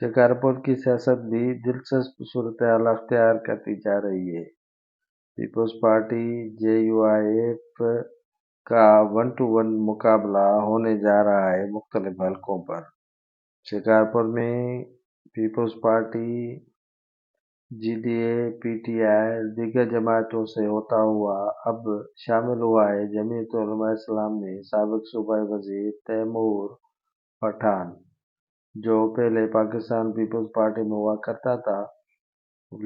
शिकारपुर की सियासत भी दिलचस्प सूरत-ए-हाल अख्तियार करती जा रही है। पीपल्स पार्टी जेयूआईएफ का 1-1 मुकाबला होने जा रहा है मुख्तलिफ हलकों पर। शिकारपुर में पीपल्स पार्टी, जीडीए, पीटीआई, दीगर जमातों से होता हुआ अब शामिल हुआ है जमीयत उलमा-ए-इस्लाम में साबिक सूबाई वजीर तैमूर पठान, जो पहले पाकिस्तान पीपल्स पार्टी में हुआ करता था,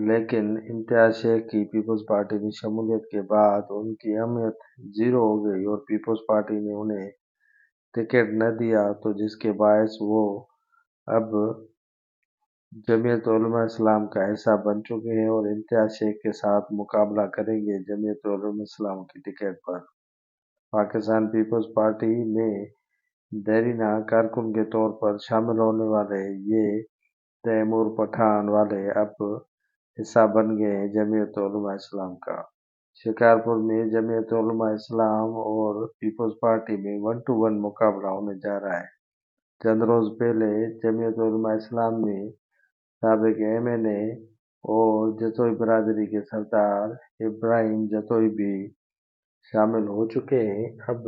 लेकिन इम्तियाज शेख की पीपल्स पार्टी में शमूलियत के बाद उनकी अहमियत जीरो हो गई और पीपल्स पार्टी ने उन्हें टिकट न दिया, तो जिसके बायस वो अब जमीयत उलमा-ए-इस्लाम का हिस्सा बन चुके हैं और इम्तियाज शेख के साथ मुकाबला करेंगे जमीयत उलमा-ए-इस्लाम की टिकट पर। पाकिस्तान पीपल्स पार्टी में देरीना कारकुन के तौर पर शामिल होने वाले ये तैमूर पठान वाले अब हिस्सा बन गए हैं जमीयत उलमा-ए-इस्लाम का। शिकारपुर में जमीयत उलमा-ए-इस्लाम और पीपल्स पार्टी में 1-1 मुकाबला होने जा रहा है। चंद रोज पहले जमीयत उलमा-ए-इस्लाम में साबिक एमएनए और जतोई बरादरी के सरदार इब्राहिम जतोई भी शामिल हो चुके हैं। अब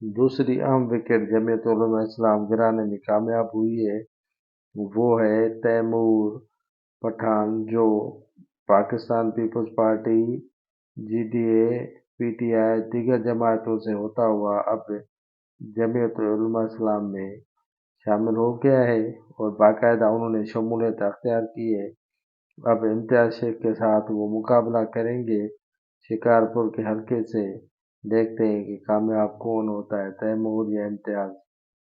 दूसरी अहम विकेट जमीयत उलमा-ए-इस्लाम गिराने में कामयाब हुई है, वो है तैमूर पठान, जो पाकिस्तान पीपल्स पार्टी, जीडीए, पीटीआई, दीगर जमातों से होता हुआ अब जमीयत उलमा-ए-इस्लाम में शामिल हो गया है और बाकायदा उन्होंने शमूलियत अख्तियार की है। अब इम्तियाज शेख के साथ वो मुकाबला करेंगे शिकारपुर के हल्के से। देखते हैं कि कामयाब कौन होता है, तैमूर या इम्तियाज।